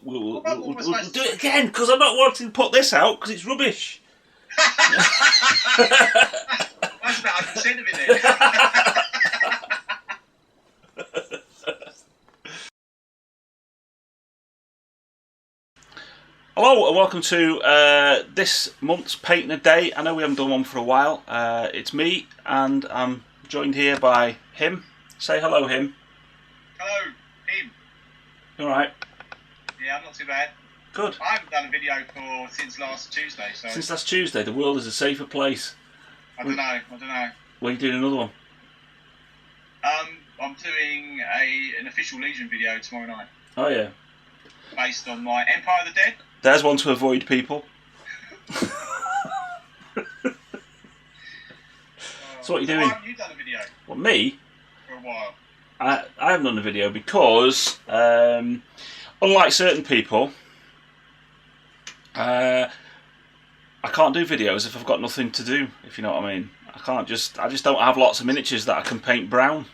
we'll do it again because I'm not wanting to put this out because it's rubbish. That's about 100% of it then. Hello and welcome to this month's Painting a Day. I know we haven't done one for a while. It's me and I'm joined here by him. Say hello, him. Hello, him. You alright? Yeah, I'm not too bad. Good. I haven't done a video since last Tuesday. So. Since last Tuesday, the world is a safer place. I don't know. When are you doing another one? I'm doing an official Legion video tomorrow night. Oh yeah. Based on my Empire of the Dead. There's one to avoid, people. So what are you doing? Why haven't you done a video? Well, me? For a while. I haven't done a video because, unlike certain people, I can't do videos if I've got nothing to do, if you know what I mean. I just don't have lots of miniatures that I can paint brown.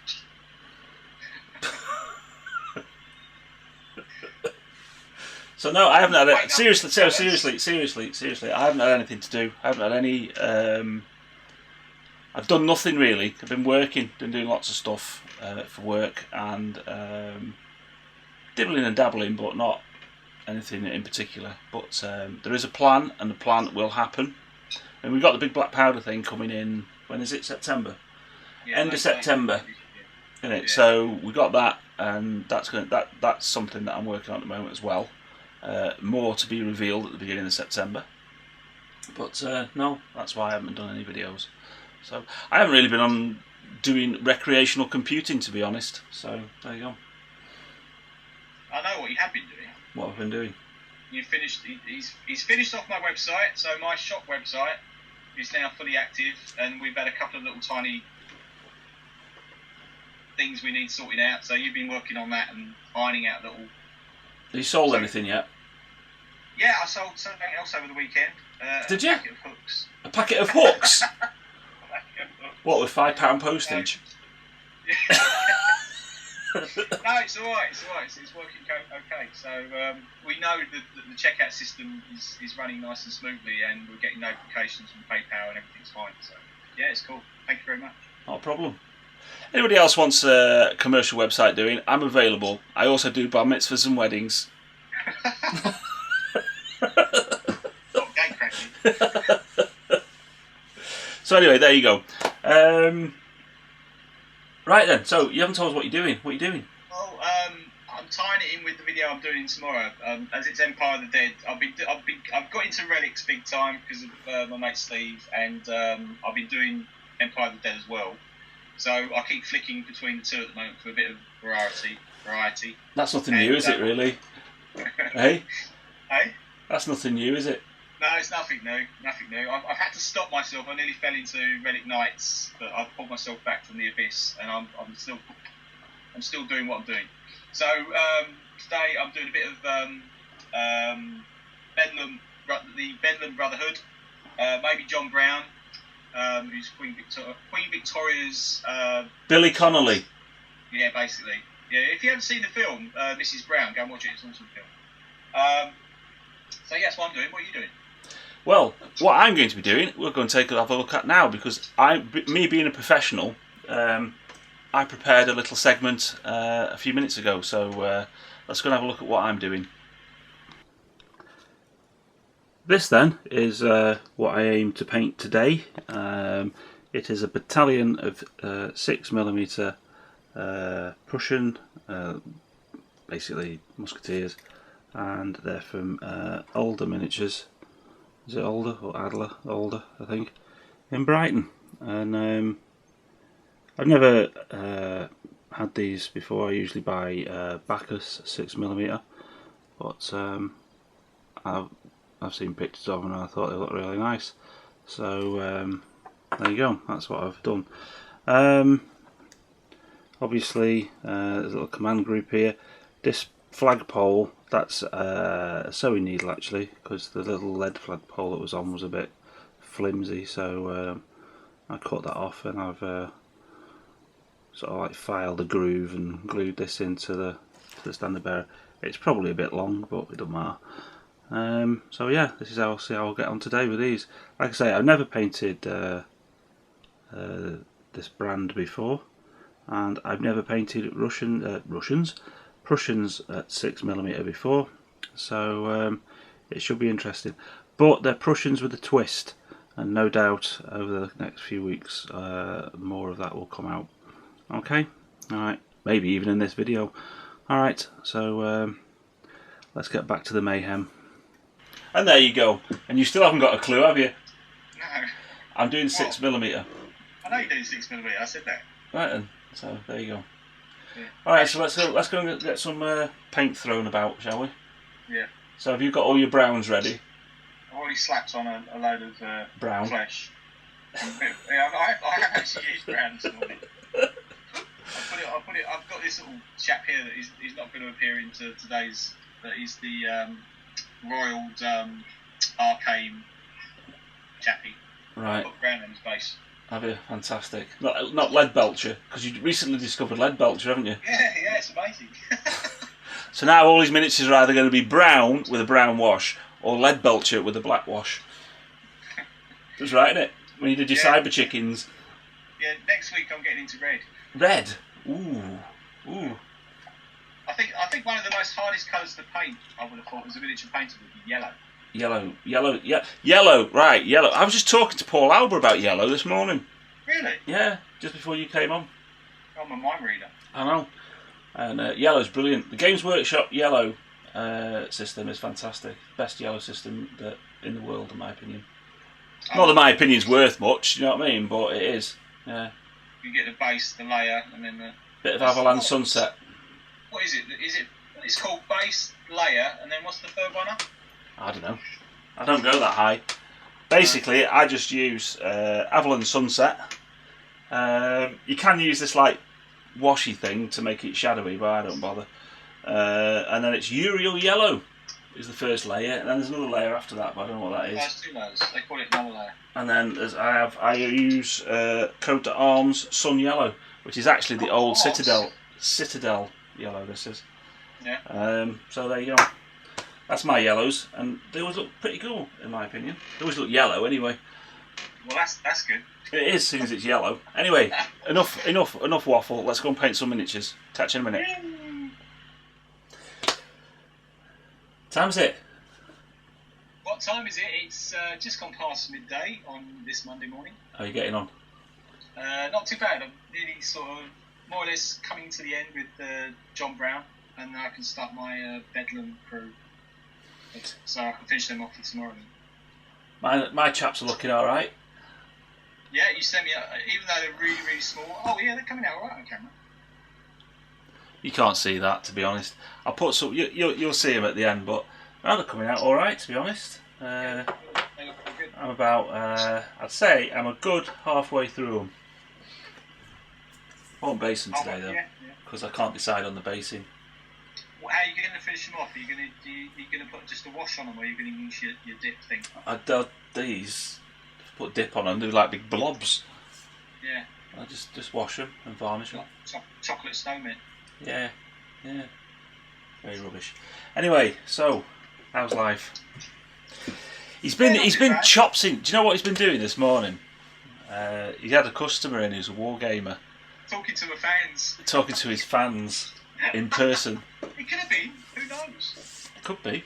So no, I haven't had it. Seriously, I haven't had anything to do. I haven't had any. I've done nothing really. I've been working, been doing lots of stuff for work and dibbling and dabbling, but not anything in particular. But there is a plan, and the plan will happen. And we've got the big black powder thing coming in. When is it? September. Yeah, end of September. Isn't it? Yeah. So we got that, and that's something that I'm working on at the moment as well. More to be revealed at the beginning of September. But no, that's why I haven't done any videos. So I haven't really been on doing recreational computing, to be honest. So there you go. I know what you have been doing. What I've been doing. You finished. He's finished off my website. So my shop website is now fully active, and we've had a couple of little tiny things we need sorting out. So you've been working on that and ironing out little. Have you sold anything yet? Yeah, I sold something else over the weekend. Did you? A packet of hooks. A packet of hooks? What, with £5 postage? Yeah. No, it's alright. It's working okay. So we know that the checkout system is running nice and smoothly, and we're getting notifications from PayPal and everything's fine. So yeah, it's cool. Thank you very much. Not a problem. Anybody else wants a commercial website doing? I'm available. I also do bar mitzvahs and weddings. Not gate cracking. So anyway, there you go. Right then. So you haven't told us what you're doing. What are you doing? Well, I'm tying it in with the video I'm doing tomorrow. As it's Empire of the Dead, I've got into relics big time because of my mate Steve, and I've been doing Empire of the Dead as well. So I keep flicking between the two at the moment for a bit of variety. That's nothing new, is it? Really? Hey? Hey? That's nothing new, is it? No, it's nothing new. I've had to stop myself. I nearly fell into Relic Knights, but I've pulled myself back from the abyss, and I'm still doing what I'm doing. So today I'm doing a bit of the Bedlam Brotherhood. Maybe John Brown, who's Queen Victoria's. Billy Connolly. Yeah, basically. Yeah, if you haven't seen the film, Mrs. Brown, go and watch it. It's an awesome film. So yes, what I'm doing. What are you doing? Well, what I'm going to be doing, we're going to have a look at now, because me being a professional, I prepared a little segment a few minutes ago. So let's go and have a look at what I'm doing. This then is what I aim to paint today. It is a battalion of 6mm Prussian, basically musketeers, and they're from Alder Miniatures. Is it Alder or Adler? Alder, I think, in Brighton. And I've never had these before. I usually buy Bacchus 6mm, but I've seen pictures of them and I thought they looked really nice. So there you go. That's what I've done. Obviously, there's a little command group here. This flagpole, that's a sewing needle actually, because the little lead flagpole that was on was a bit flimsy, so I cut that off, and I've sort of like filed a groove and glued this into the standard bearer. It's probably a bit long, but it doesn't matter. So yeah, this is how I'll see how I'll get on today with these. Like I say, I've never painted this brand before, and I've never painted Prussians at 6mm before, so it should be interesting. But they're Prussians with a twist, and no doubt over the next few weeks more of that will come out. Okay, alright, maybe even in this video. Alright, so let's get back to the mayhem. And there you go. And you still haven't got a clue, have you? No. I'm doing 6mm. I know you're doing 6mm. I said that. Right then. So there you go. Yeah. Alright, so let's go and get some paint thrown about, shall we? Yeah. So have you got all your browns ready? I've already slapped on a load of brown flesh. Yeah, I have actually used brown this morning. I've got this little chap here that he's not going to appear into today's. That is the roiled arcane chappy. Right. I've got brown on his base. Have you? Fantastic. Not lead belcher, because you recently discovered lead belcher, haven't you? Yeah, it's amazing. So now all these miniatures are either going to be brown with a brown wash or lead belcher with a black wash. That's right, isn't it? When you did your cyber chickens. Yeah, next week I'm getting into red. Red? Ooh. I think one of the most hardest colours to paint, I would have thought, as a miniature painter would be yellow. Yellow, right, yellow. I was just talking to Paul Alber about yellow this morning. Really? Yeah, just before you came on. I'm a mind reader. I know. And yellow's brilliant. The Games Workshop yellow system is fantastic. Best yellow system in the world, in my opinion. Not that my opinion's worth much, you know what I mean, but it is. Yeah. You get the base, the layer, and then the... Bit of Avalanche Sunset. What is it? It's called base, layer, and then what's the third one up? I don't know. I don't go that high. Basically, I just use Avalanche Sunset. You can use this like washy thing to make it shadowy, but I don't bother. And then it's Uriel Yellow is the first layer, and then there's another layer after that, but I don't know what that is. There's two layers. They call it another layer. And then I use Coat d'Arms Sun Yellow, which is actually the old Citadel Yellow. This is. Yeah. So there you go. That's my yellows, and they always look pretty cool, in my opinion. They always look yellow, anyway. Well, that's good. It is, as soon as it's yellow. Anyway, enough waffle. Let's go and paint some miniatures. Catch you in a minute. Time's it. What time is it? It's just gone past midday on this Monday morning. How are you getting on? Not too bad. I'm nearly sort of more or less coming to the end with John Brown, and then I can start my Bedlam crew. So I can finish them off for tomorrow. My chaps are looking all right. Yeah, you sent me, even though they're really, really small. Oh yeah, they're coming out all right on camera. You can't see that, to be honest. I'll put some. You'll see them at the end, but they're coming out all right, to be honest. They look good. I'm about. I'd say I'm a good halfway through them. I won't base them today though, because I can't decide on the basing. Well, how are you going to finish them off? Are you going to put just a wash on them, or are you going to use your dip thing? These put dip on them. They're like big blobs. Yeah. I just wash them and varnish them. Chocolate snowman. Yeah. Very rubbish. Anyway, so how's life? He's been chopsing. Do you know what he's been doing this morning? He had a customer in who's a wargamer. Talking to the fans. Talking to his fans in person. It could have been. Who knows? It could be.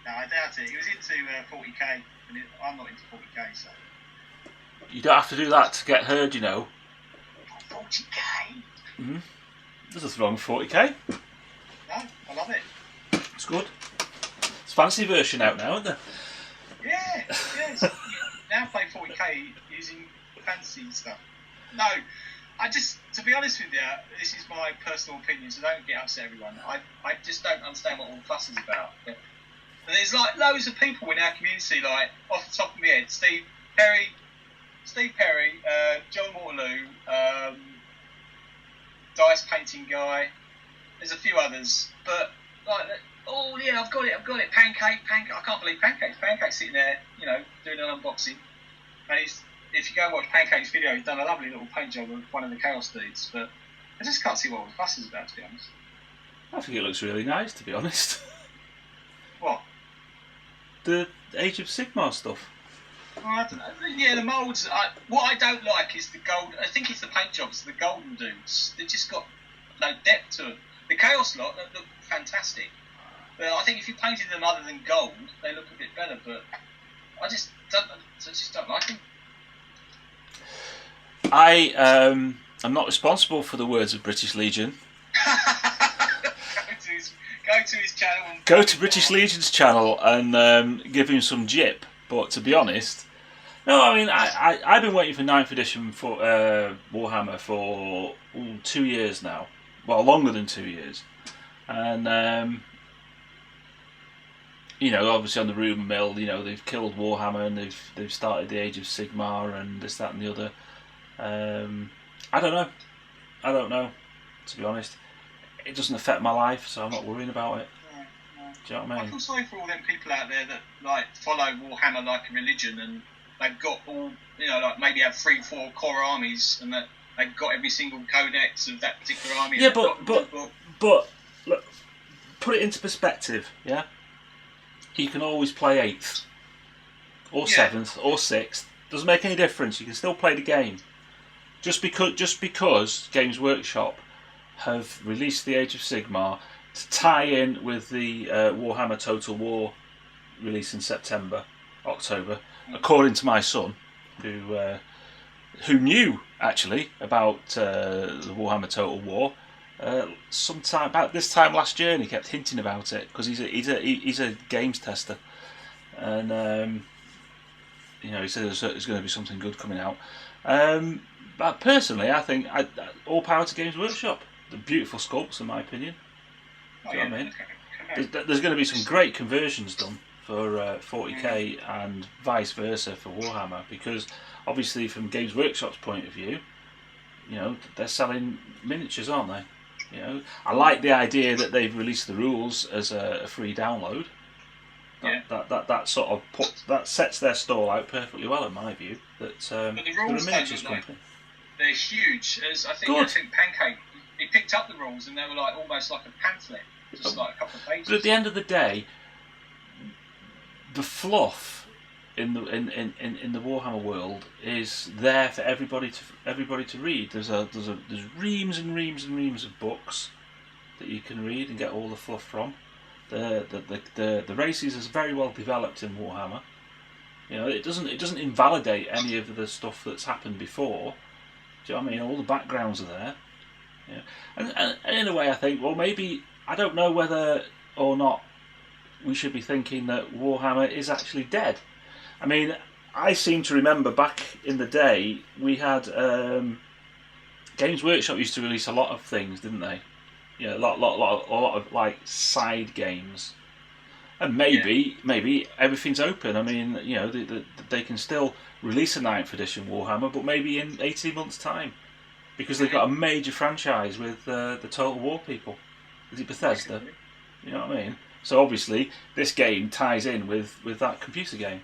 No, I doubt it. He was into 40k, and I'm not into 40k, so. You don't have to do that to get heard, you know. 40k? Mm-hmm. There's nothing wrong with 40k. No, I love it. It's good. It's a fancy version out now, isn't there? Yeah. You now play 40k using fancy stuff. No, to be honest with you, this is my personal opinion, so don't get upset, everyone. I just don't understand what all the fuss is about. But there's like loads of people in our community, like off the top of my head, Steve Perry, John Waterloo, Dice Painting Guy. There's a few others, but like, oh yeah, I've got it. Pancake. I can't believe Pancake's sitting there, doing an unboxing. And if you go and watch Pancake's video, he's done a lovely little paint job of one of the Chaos Dudes. But I just can't see what all the fuss is about, to be honest. I think it looks really nice, to be honest. What? The Age of Sigmar stuff. I don't know. Yeah, the moulds. What I don't like is the gold. I think it's the paint jobs, the golden dudes. They just got no depth to them. The Chaos lot look fantastic. But I think if you painted them other than gold, they look a bit better. But I just don't like them. I'm not responsible for the words of British Legion. Go to his channel. Go to British Legion's channel and give him some jip. But to be honest, no, I mean, I've been waiting for 9th edition for Warhammer for 2 years now. Well, longer than 2 years. And, you know, obviously on the rumour mill, you know, they've killed Warhammer and they've started the Age of Sigmar and this, that and the other. I don't know, to be honest. It doesn't affect my life, so I'm not worrying about it. No. Do you know what I mean? I feel sorry for all them people out there that like follow Warhammer like a religion, and they've got all, you know, like maybe have 3-4 core armies, and that they've got every single codex of that particular army. Yeah, but look, put it into perspective. Yeah, you can always play 8th, or 7th, or 6th. Doesn't make any difference. You can still play the game. Just because Games Workshop have released the Age of Sigmar to tie in with the Warhammer Total War release in October, according to my son, who knew actually about the Warhammer Total War sometime about this time last year, and he kept hinting about it because he's a games tester, and you know, he said there's going to be something good coming out. But personally, I think all power to Games Workshop. The beautiful sculpts, in my opinion. Do you know what I mean? There's going to be some great conversions done for 40k and vice versa for Warhammer, because obviously from Games Workshop's point of view, you know, they're selling miniatures, aren't they? You know, I like the idea that they've released the rules as a free download. That sort of that sets their stall out perfectly well, in my view. That but the they're a rules miniatures company. They're huge. I think Pancake, he picked up the rules and they were like almost like a pamphlet, just like a couple of pages. But at the end of the day, the fluff in the Warhammer world is there for everybody to read. There's reams and reams and reams of books that you can read and get all the fluff from. The races is very well developed in Warhammer. You know, it doesn't invalidate any of the stuff that's happened before. Do you know what I mean? All the backgrounds are there. Yeah. And in a way, I think, well, maybe, I don't know whether or not we should be thinking that Warhammer is actually dead. I mean, I seem to remember back in the day, we had Games Workshop used to release a lot of things, didn't they? You know, a lot of like side games. And maybe everything's open. I mean, you know, they can still release a 9th edition Warhammer, but maybe in 18 months' time, because they've got a major franchise with the Total War people. Is it Bethesda? You know what I mean? So obviously, this game ties in with that computer game,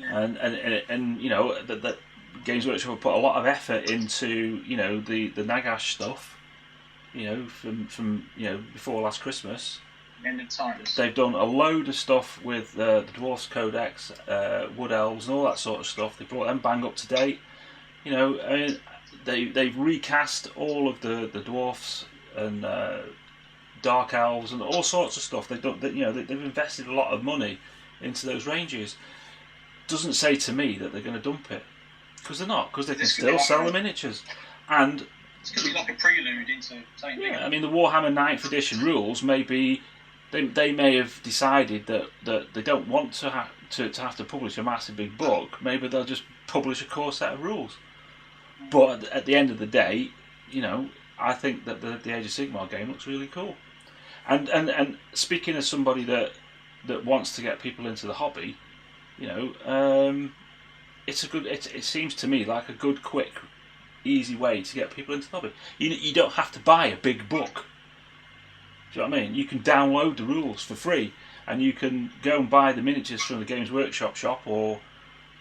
and you know that Games Workshop have put a lot of effort into, you know, the Nagash stuff, you know, from you know, before last Christmas. End of times. They've done a load of stuff with the Dwarfs Codex, Wood Elves, and all that sort of stuff. They brought them bang up to date. You know, I mean, they've recast all of the Dwarfs and Dark Elves and all sorts of stuff. They've invested a lot of money into those ranges. Doesn't say to me that they're going to dump it, because they're not, because they can still sell the miniatures. And it's going to be like a prelude into something bigger. I mean, the Warhammer 9th edition rules may be. They may have decided that they don't want to have to publish a massive big book. Maybe they'll just publish a core set of rules. But at the end of the day, you know, I think that the Age of Sigmar game looks really cool. And speaking as somebody that wants to get people into the hobby, you know, it seems to me like a good, quick, easy way to get people into the hobby. You don't have to buy a big book. Do you know what I mean? You can download the rules for free, and you can go and buy the miniatures from the Games Workshop shop or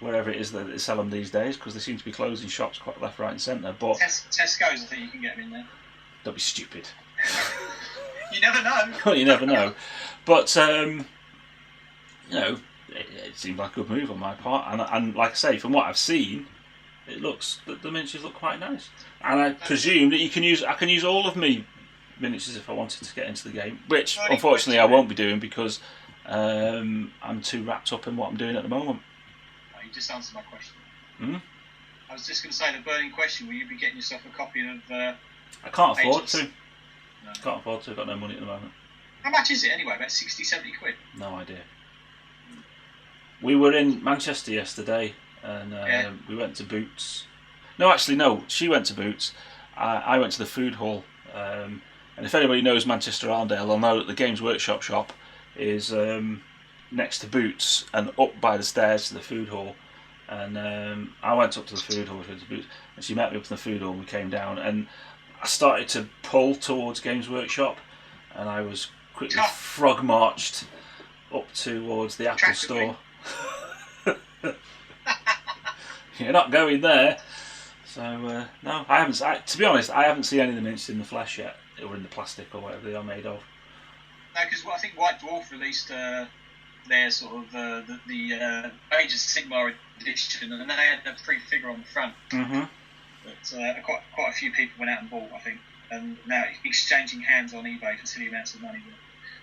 wherever it is that they sell them these days, because they seem to be closing shops quite left, right, and centre. But Tesco's, I think you can get them in there. Don't be stupid. You never know. Well, you never know. But, you know, it seemed like a good move on my part. And like I say, from what I've seen, it looks, the miniatures look quite nice. And I presume that I can use all of me miniatures if I wanted to get into the game, which unfortunately I won't be doing because I'm too wrapped up in what I'm doing at the moment. You just answered my question. Hmm? I was just going to say the burning question: will you be getting yourself a copy of? I can't afford to. No. Can't afford to. I've got no money at the moment. How much is it anyway? About 60, 70 quid? No idea. We were in Manchester yesterday and we went to Boots. No, actually, no. She went to Boots. I went to the food hall. And if anybody knows Manchester Arndale, they'll know that the Games Workshop shop is next to Boots and up by the stairs to the food hall. And I went up to the food hall, to Boots, and she met me up in the food hall and we came down. And I started to pull towards Games Workshop and I was quickly frog marched up towards the Apple store. You're not going there. So, no, I haven't. To be honest, I haven't seen any of the mints in the flesh yet, or in the plastic or whatever they are made of. No, because I think White Dwarf released their sort of the Age of Sigmar edition, and they had a free figure on the front. Mm-hmm. But quite a few people went out and bought, I think, and now exchanging hands on eBay for silly amounts of money.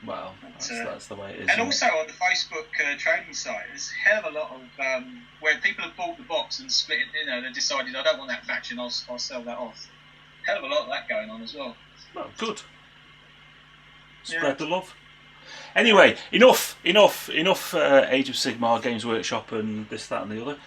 Well, that's the way it is. And also on the Facebook trading site, there's a hell of a lot of where people have bought the box and split it. You know, they decided I don't want that faction, I'll sell that off. Hell of a lot of that going on as well. Well, good. Spread the love. Anyway, enough. Age of Sigmar, Games Workshop, and this, that, and the other.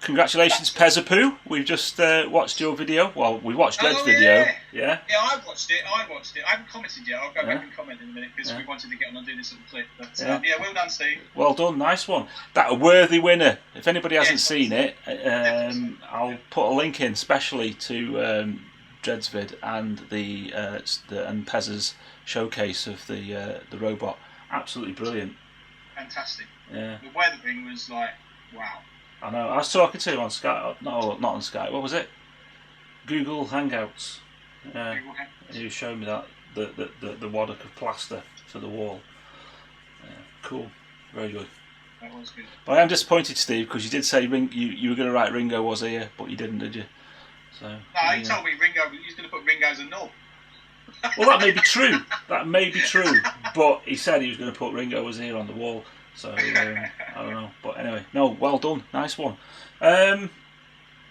Congratulations, Pezapoo. We've just watched your video. Well, we watched Jed's video. Yeah? Yeah, I watched it. I haven't commented yet. I'll go back and comment in a minute because we wanted to get on and do this little clip. But well done, Steve. Well done, nice one. That a worthy winner. If anybody hasn't seen it, I'll put a link in, specially to Jed's vid and and Pez's showcase of the robot. Absolutely brilliant. Fantastic. Yeah. The weathering was like, wow. I know. I was talking to him on Skype. No, not on Skype. What was it? Google Hangouts. He was showing me that the waddock of plaster for the wall. Cool. Very good. That was good. But I am disappointed, Steve, because you did say you were going to write Ringo was here, but you didn't, did you? So. No, he told me Ringo. He was going to put Ringo as a knob. Well, that may be true. That may be true. But he said he was going to put Ringo was here on the wall. So, I don't know. But anyway, no, well done. Nice one.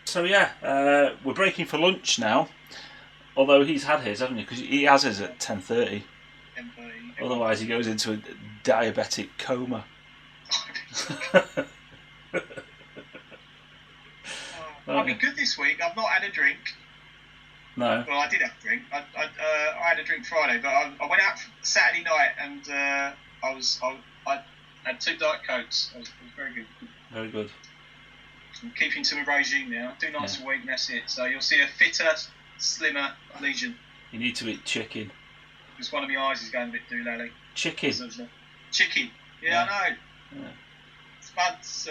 So, yeah, we're breaking for lunch now. Although he's had his, hasn't he? Because he has his at 10:30. 10:30. Otherwise, he goes into a diabetic coma. I've been good this week. I've not had a drink. No. Well, I did have a drink. I had a drink Friday, but I went out Saturday night and I had 2 Diet Cokes. It was very good. Very good. I'm keeping to a regime now. 2 nights a week, and that's it. So you'll see a fitter, slimmer Legion. You need to eat chicken. Because one of my eyes is going a bit doolally. Chicken? Chicken. Yeah, I know. Yeah. Spud's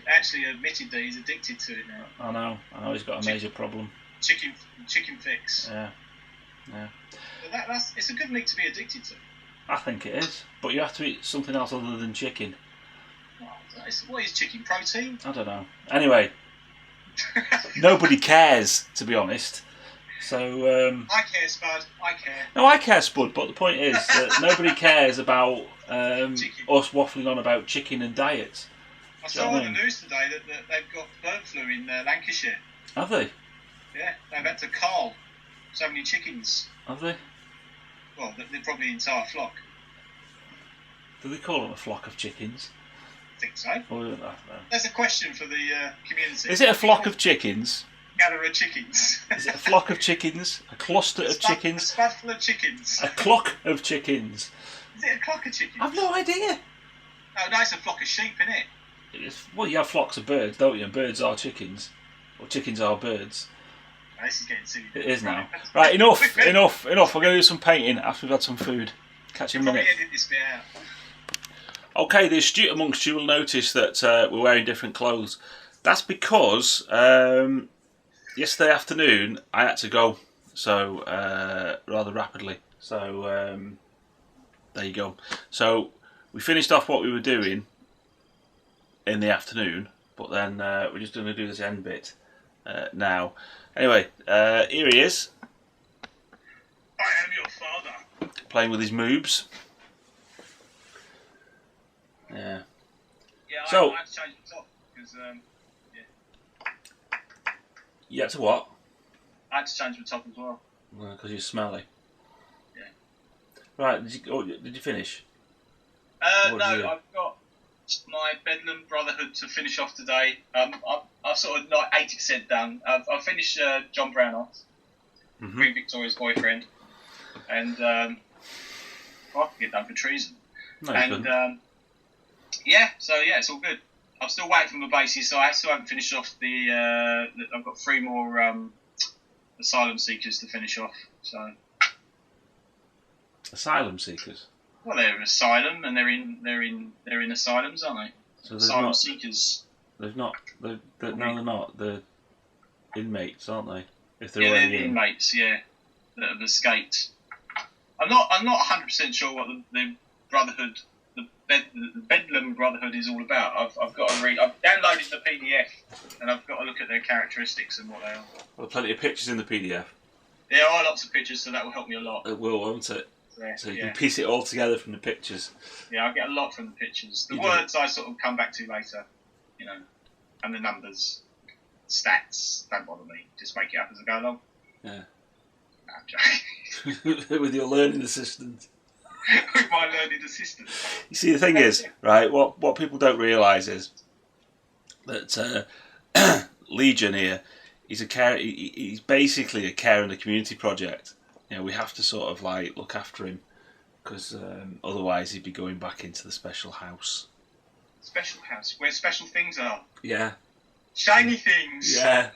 actually admitted that he's addicted to it now. I know he's got a major problem. Chicken fix. Yeah. But it's a good meat to be addicted to. I think it is, but you have to eat something else other than chicken. What is chicken? Protein? I don't know. Anyway, nobody cares, to be honest. So I care, Spud. I care. No, I care, Spud. But the point is that nobody cares about us waffling on about chicken and diets. I saw on the news today that they've got bird flu in Lancashire. Have they? Yeah, they've had to cull so many chickens. Have they? Well, they're probably the entire flock. Do they call them a flock of chickens? I think so. There's a question for the community. Is it a flock of chickens? Gather of chickens. Is it a flock of chickens? A cluster of chickens? A spudful of chickens. A clock of chickens? Is it a clock of chickens? I've no idea. Oh, no, it's a flock of sheep, isn't it? Well, you have flocks of birds, don't you? And birds are chickens. Or chickens are birds. Oh, this is getting silly. It is now. Right, enough. We're going to do some painting after we've had some food. Catch you in a minute. Edit this bit out. Okay, the astute amongst you will notice that we're wearing different clothes. That's because yesterday afternoon I had to go so rather rapidly. So there you go. So we finished off what we were doing in the afternoon, but then we're just going to do this end bit now. Anyway, here he is. I am your father. Playing with his moobs. Yeah. Yeah, So, I had to change the top because you had to what? I had to change the top as well. Because you're smelly. Yeah. Right, did you finish? No, I've got my Bedlam Brotherhood to finish off today. I've sort of like 80% done. I've finished John Brown off, Queen Victoria's boyfriend, and I can get done for treason. No, and so it's all good. I'm still waiting for my bases, so I still haven't finished off I've got 3 more Asylum Seekers to finish off. So Asylum Seekers. Well, they're asylum, and they're in asylums, aren't they? So Asylum Seekers. They're not. No, they're not. They're inmates, aren't they? If they're the inmates, that have escaped. I'm not 100% sure what the Brotherhood, the Bedlam Brotherhood is all about. I've got to read. I've downloaded the PDF, and I've got to look at their characteristics and what they are. Well, there are plenty of pictures in the PDF. There are lots of pictures, so that will help me a lot. It will, won't it? Yeah, so you can piece it all together from the pictures. Yeah, I get a lot from the pictures. The words I sort of come back to later, and the numbers, stats, don't bother me. Just make it up as I go along. Yeah. No, with your learning assistant. With my learning assistant. You see, the thing is, right, what people don't realise is that Legion here, he's basically a care in the community project. We have to sort of like look after him because otherwise he'd be going back into the special house. Special house, where special things are. Yeah. Shiny things. Yeah.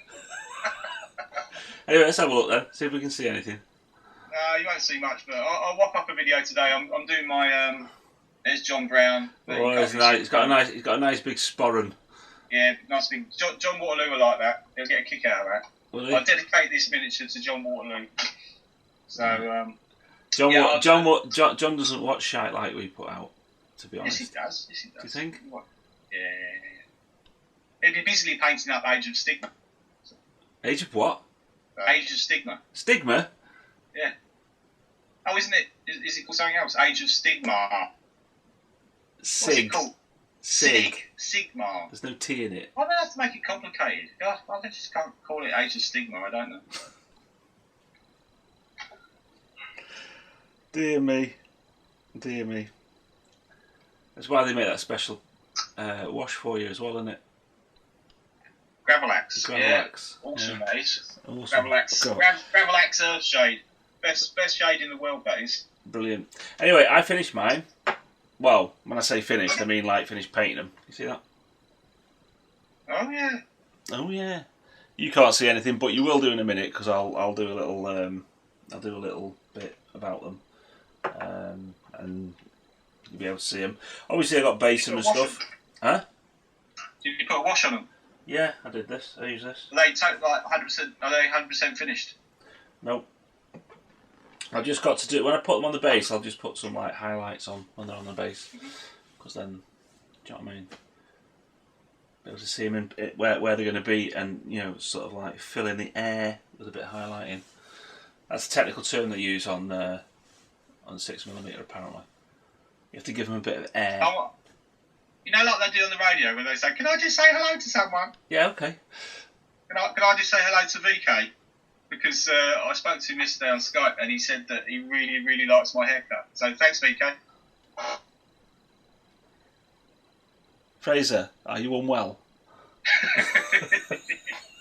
Anyway, let's have a look then. See if we can see anything. You won't see much, but I'll whop up a video today. I'm doing my. There's John Brown. Oh, it's nice. He's got a nice big sporran. Yeah, nice big. John Waterloo will like that. He'll get a kick out of that. Will he? I dedicate this miniature to John Waterloo. So. John doesn't watch shite like we put out. To be honest. Yes, he does. Do you think? What? Yeah. He'd be busily painting up Age of Stigma. Age of what? Age of Stigma. Stigma? Yeah. Oh, isn't it? Is it called something else? Age of Stigma. Sig. What's it called? Sig. Sigma. There's no T in it. Why do I have to make it complicated? I just can't call it Age of Stigma. I don't know. Dear me. Dear me. That's why they make that special wash for you as well, isn't it? Gravelax. Yeah. Awesome, that is. Awesome. Gravelax Earthshade. Best shade in the world, that is. Brilliant. Anyway, I finished mine. Well, when I say finished, I mean like finished painting them. You see that? Oh yeah. Oh yeah. You can't see anything, but you will do in a minute because I'll do a little bit about them, and you'll be able to see them. Obviously, I got basing and stuff. Huh? Did you put a wash on them? Yeah, I did this. I used this. Are they like 100%? Are they 100% finished? Nope. I've just got to do when I put them on the base. I'll just put some like highlights on when they're on the base, because then, do you know what I mean? Be able to see them in where they're going to be, and sort of like fill in the air with a bit of highlighting. That's a technical term they use on 6mm apparently. You have to give them a bit of air. Oh, like they do on the radio when they say, "Can I just say hello to someone?" Yeah, okay. Can I just say hello to VK? Because I spoke to him yesterday on Skype and he said that he really, really likes my haircut. So thanks, VK. Fraser, are you unwell?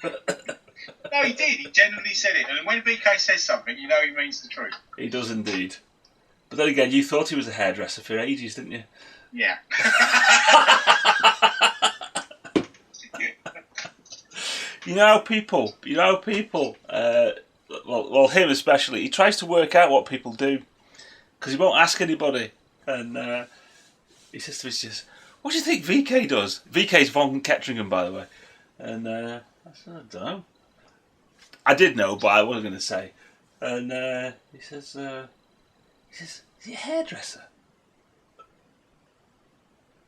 No, he did. He genuinely said it. And when VK says something, you know he means the truth. He does indeed. But then again, you thought he was a hairdresser for ages, didn't you? Yeah. You know people, well, him especially, he tries to work out what people do, because he won't ask anybody, and he says to me, "What do you think VK does?" VK's Von Ketteringham, by the way, and I said, "I don't know." I did know, but I wasn't going to say, And he says, is he a hairdresser?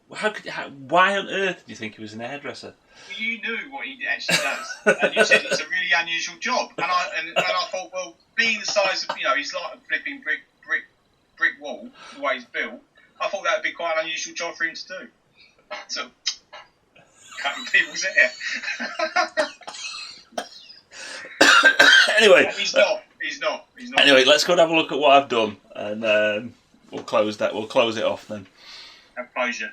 Why on earth do you think he was a hairdresser? Well, you knew what he actually does, and you said it's a really unusual job. And I thought, well, being the size of, he's like a flipping brick wall, the way he's built. I thought that would be quite an unusual job for him to do. So, cutting people's hair. Anyway, he's not. Anyway, let's go and have a look at what I've done, and we'll close it off then. Have closure.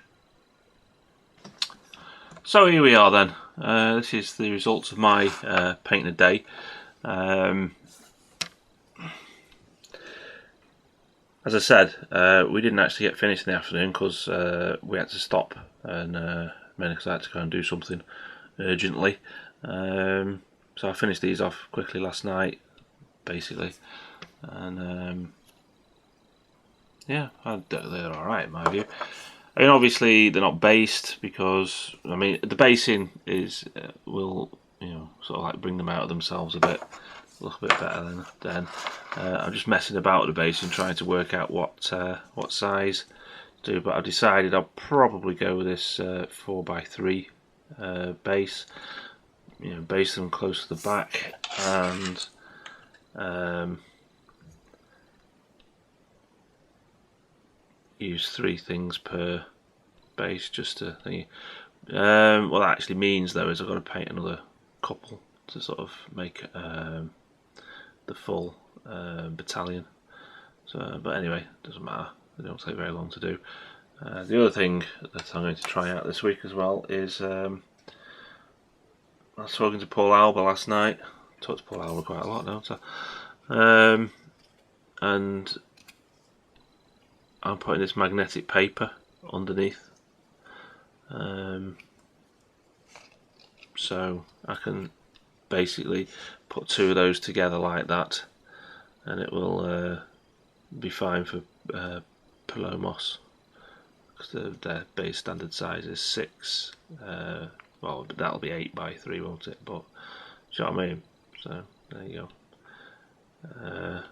So here we are then. This is the results of my painting a day. As I said, we didn't actually get finished in the afternoon because we had to stop, and mainly because I had to go and do something urgently. So I finished these off quickly last night, basically, and yeah, they're alright in my view. I mean, obviously they're not based because, I mean, the basing is will sort of like bring them out of themselves a little bit better then. I'm just messing about with the basing, trying to work out what size to do. But I've decided I'll probably go with this 4x3 base. Base them close to the back and use 3 things per base just to think. What that actually means though is I've got to paint another couple to sort of make the full battalion. So, but anyway, doesn't matter. They don't take very long to do. The other thing that I'm going to try out this week as well is I was talking to Paul Alba last night. I talk to Paul Alba quite a lot, don't I? And I'm putting this magnetic paper underneath, so I can basically put 2 of those together like that, and it will be fine for Palomos, because their base standard size is 6. Well, that'll be 8x3, won't it? But do you know what I mean? So there you go.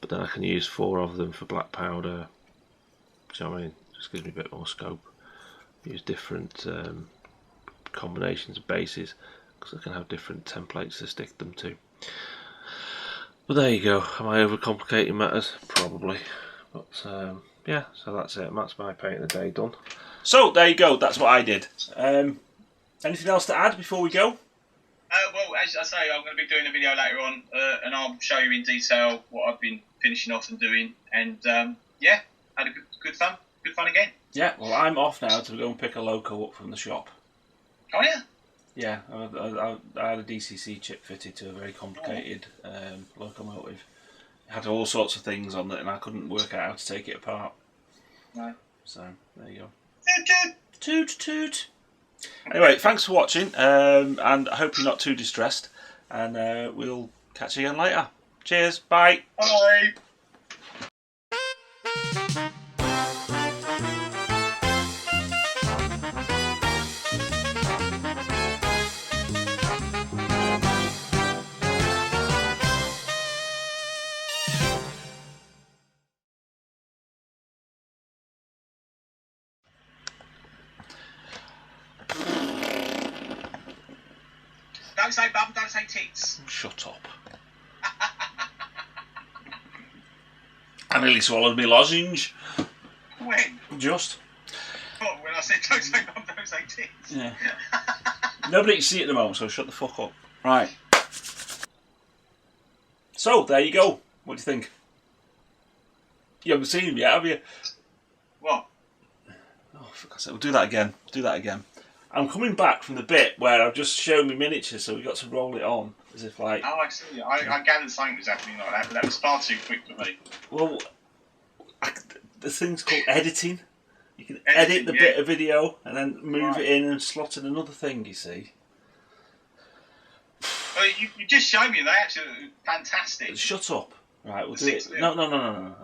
But then I can use 4 of them for black powder. Do you know what I mean? Just gives me a bit more scope. Use different combinations of bases because I can have different templates to stick them to. But there you go. Am I overcomplicating matters? Probably. But yeah, so that's it. That's my paint of the day done. So there you go. That's what I did. Anything else to add before we go? Well, as I say, I'm going to be doing a video later on, and I'll show you in detail what I've been finishing off and doing. And yeah, had a good fun again. Yeah, well, I'm off now to go and pick a loco up from the shop. Oh yeah. Yeah, I had a DCC chip fitted to a very complicated locomotive. It had all sorts of things on it, and I couldn't work out how to take it apart. No. So there you go. Toot toot. Toot toot. Anyway, thanks for watching, and I hope you're not too distressed, and we'll catch you again later. Cheers, bye. Bye. Don't say bum, don't say tits. Shut up. I nearly swallowed my lozenge. When? Just. Oh, when I said don't say bum, don't say tits. Yeah. Nobody can see it at the moment, so shut the fuck up. Right. So, there you go. What do you think? You haven't seen him yet, have you? What? Oh, for God's sake, we'll do that again. Do that again. I'm coming back from the bit where I've just shown me miniatures, so we've got to roll it on, as if like... Oh, I see. I gathered something was happening like that, but that was far too quick for me. Well, the thing's called editing. You can edit the bit of video and then move it in and slot in another thing, you see. Well, you just showed me, they actually fantastic. Shut up. Right, we'll do it. No.